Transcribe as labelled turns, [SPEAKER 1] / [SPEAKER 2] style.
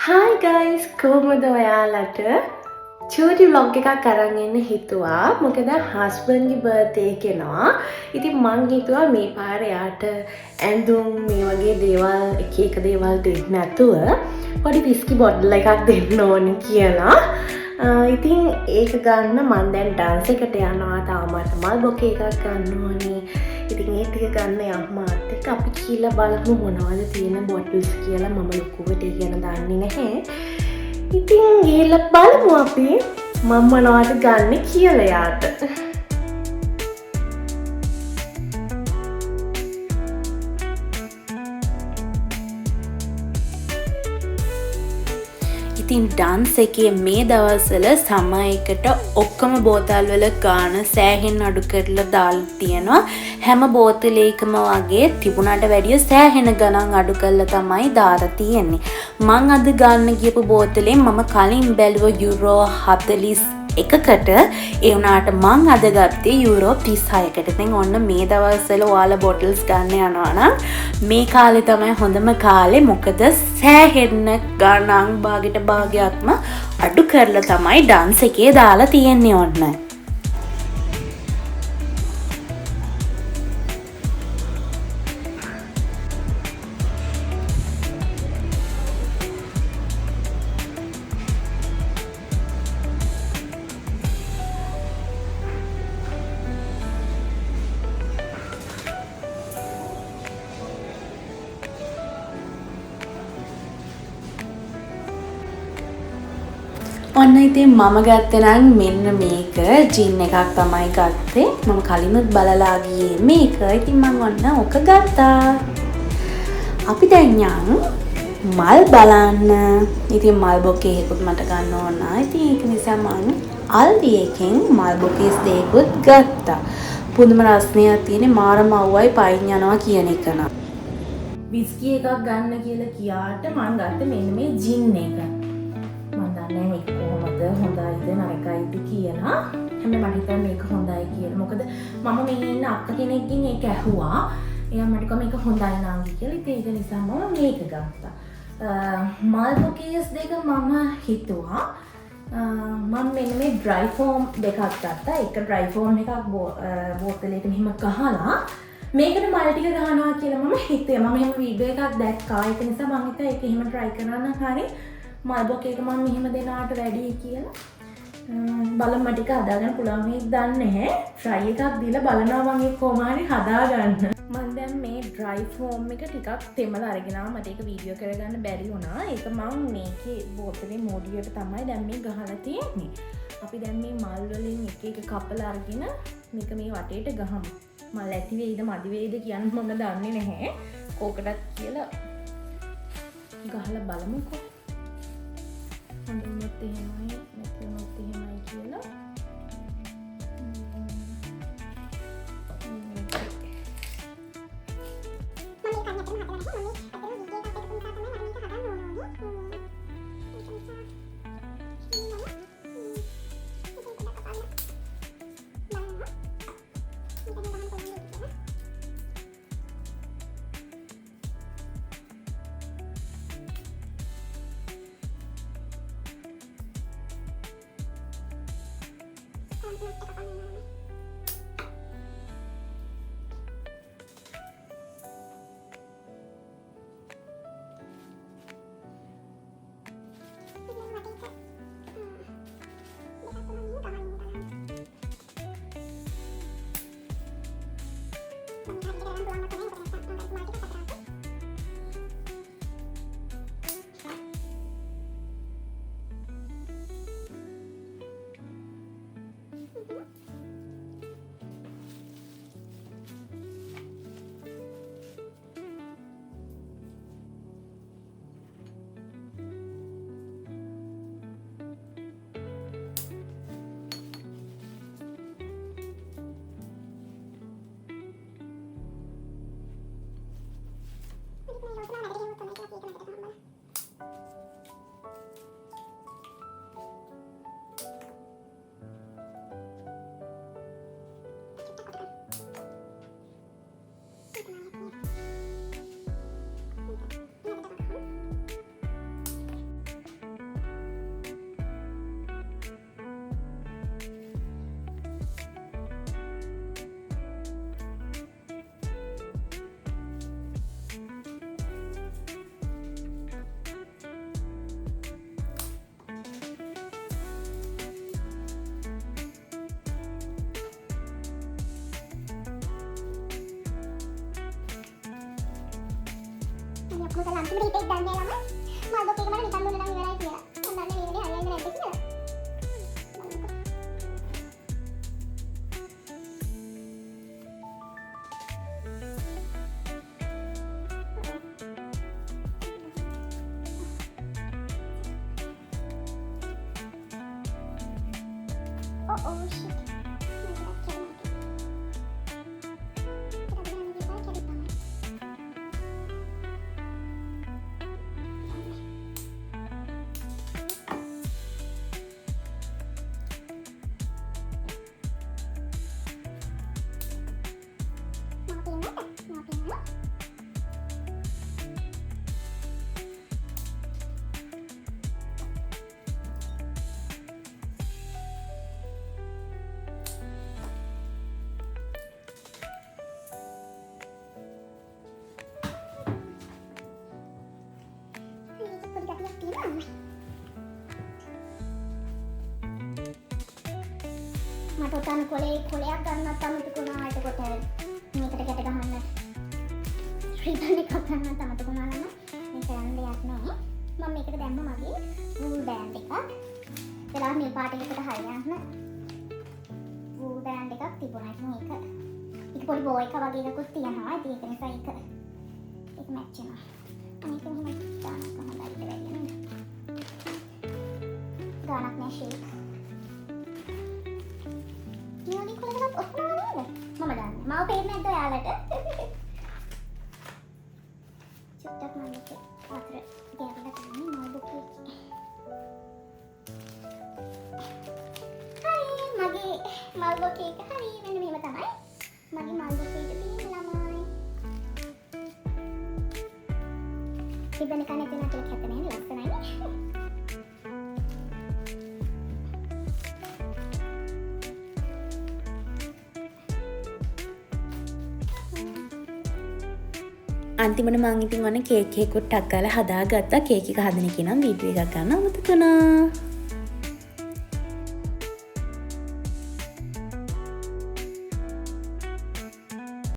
[SPEAKER 1] Hi guys කොහොමද ඔයාලට චූටි බ්ලොග් එකක් අරන් එන්න හිතුවා මොකද හස්බන්ඩ්ගේ බර්ත්ඩේ කෙනවා. ඉතින් මං හිතුවා මේ පාර යාට ඇඳුම් මේ වගේ දේවල් එක දේවල් දෙන්න නැතුව පොඩි විස්කි බොටල් එකක් දෙන්න ඕනි කියලා. ඉතින් ඒක ගන්න මන් දැන් ඩාන්ස් එකට යනවා. තාමත් මල් බොකේ එකක් ගන්න ඕනි. ඉතින් ඒ ටික ගන්න යම්මාත් එක්ක අපි කියලා බලමු මොනවද තියෙන බොටල්ස් කියලා. මම ලොකුවට ඒ ගැන දන්නේ නැහැ. ඉතින් ගිහලා බලමු අපි මම මොනවද ගන්න කියලා යාට. ඉතින් ඩාන්ස් එකේ මේ දවස්වල සමයකට ඔක්කොම බෝතල් වල ගාන සෑහෙන් අඩු කරලා දාලා තියෙනවා. හැම බෝතලයකම වගේ තිබුණාට වැඩිය සෑහෙන ගණන් අඩු කරලා තමයි දාලා තියෙන්නේ. මං අද ගන්න ගියපු බෝතලේ මම කලින් බැලුව යුරෝ 41කට ඒ වුණාට මං අද ගත්තේ යුරෝ 36කට. ඉතින් ඔන්න මේ දවස්වල ඔයාලා බොටල්ස් ගන්න යනවා නම් මේ කාලේ තමයි හොඳම කාලේ. මොකද සෑහෙන්න ගණන් භාගයට භාගයක්ම අඩු කරලා තමයි ඩාන්ස් එකේ දාලා තියෙන්නේ ඔන්න. ඔන්න ඉතින් මම ගත්තේ නම් මෙන්න මේක ජින් එකක් තමයි ගත්තේ. මම කලිනුත් බලලා ගියේ මේක. ඉතින් මම ඔන්න ඕක ගත්තා. අපි දැන් යන් මල් බලන්න. ඉතින් මල් බොකේ එකකුත් මට ගන්න ඕන. ඉතින් ඒක නිසා මම අල්ඩි එකෙන් මල් බොකේස් දෙකකුත් ගත්තා. පුදුම රසණයක් තියෙන මාරම අවුවයි පයින් යනවා කියන එක නා. විස්කි එකක් ගන්න කියලා කියාට මම ගත්තේ මෙන්න මේ ජින් එක. මේක කොහොමද හොඳයිද නරකයිද කියලා. හැබැයි මට හිතෙනවා මේක හොඳයි කියලා. මොකද මම මේ ඉන්න අක්ක කෙනෙක්ගෙන් ඒක ඇහුවා. එයා මට කිව්වා මේක හොඳයි නාංගි කියලා. ඉතින් ඒක නිසා මම මේක ගත්තා. මල් බොකේස් දෙක මම හිතුවා මම මෙන්න මේ ඩ්‍රයි ෆෝම් දෙකක් ගත්තා. එක ඩ්‍රයි ෆෝම් එකක් බෝතලෙට මෙහෙම ගහලා මේකට මල් ටික ගහනවා කියලා මම හිතුවේ. මම එහෙම වීඩියෝ එකක් දැක්කා. ඒක නිසා මම හිතුවා ඒක එහෙම try කරන්න හරි. මල් බොකේ එක මම මෙහෙම දෙනාට වැඩි කියලා බලමු ටික හදාගන්න පුළුවන් මේක දන්නේ නැහැ. try එකක් දීලා බලනවා මම ඒක කොහොම හරි හදාගන්න. මම දැන් මේ dry foam එක ටිකක් තෙමලා අරගෙන ආවා. මට ඒක වීඩියෝ කරගන්න බැරි වුණා. ඒක මම මේකේ බෝතලේ මොඩියට තමයි දැන් මේ ගහලා තියෙන්නේ. අපි දැන් මේ මල් වලින් එක එක කපලා අරගෙන මේක මේ වටේට ගහමු. මල් ඇති වෙයිද මදි වෙයිද කියන්න මම දන්නේ නැහැ. කෝකටත් කියලා ගහලා බලමුකෝ. හොඳින්වත් එහෙමයි නැතිවොත් එහෙමයි කියලා.
[SPEAKER 2] ඔක්කොම කරලා අන්තිමට හිතේ දන්නේ ළමයි මල්බොක් එක මට නිකන් දුන්නා නම් ඉවරයි කියලා. මම දන්නේ මේ වෙලේ හරියන්නේ නැද්ද කියලා. Oh shit. මට උතන කොලයක් ගන්නත් අමතකුණා. එතකොට මේකට ගැට ගහන්න රිබන් එකක් ගන්නත් අමතකුණා නම් මේක යන්න දෙයක් නෑ. මම මේකට දැම්ම මගේ වූල් බෑන්ඩ් එකක්. ඒලා මේ පාට එකට හරියන්න වූල් බෑන්ඩ් එකක් තිබුණා. මේක පොඩි බෝ එක වගේ එකකුත් තියෙනවා. ඉතින් ඒක නිසා ඒක මැච් වෙනවා. අනිත් එක මෙහෙම දාන්න කොහොමද ඊට වැඩි නේද? ගානක් නෑ ෂේප්. නියෝනි කොලකට ඔක්කොම නේද? මම දන්නේ. මාව පේන්නේ නැද්ද ඔයාලට? චුට්ටක් මම ඒක අතර ගෑවිලා තියෙන්නේ නෝට්බුක් එකේ. හරි මගේ මල්බොක් එක හරි මෙන්න මෙහෙම තමයි. මගේ මල්බොක් එක තියෙන ළමයි. ඉතින් කන්නේ තියෙන කෙනෙක් හැද නේද? ලස්සනයි.
[SPEAKER 1] අන්තිමට මං ඉතින් ඔන්න කේක් එකකුත් ටක් ගාලා හදාගත්තා. කේක් එක හදන එක නම් වීඩියෝ එකක් ගන්න අමතක වුණා.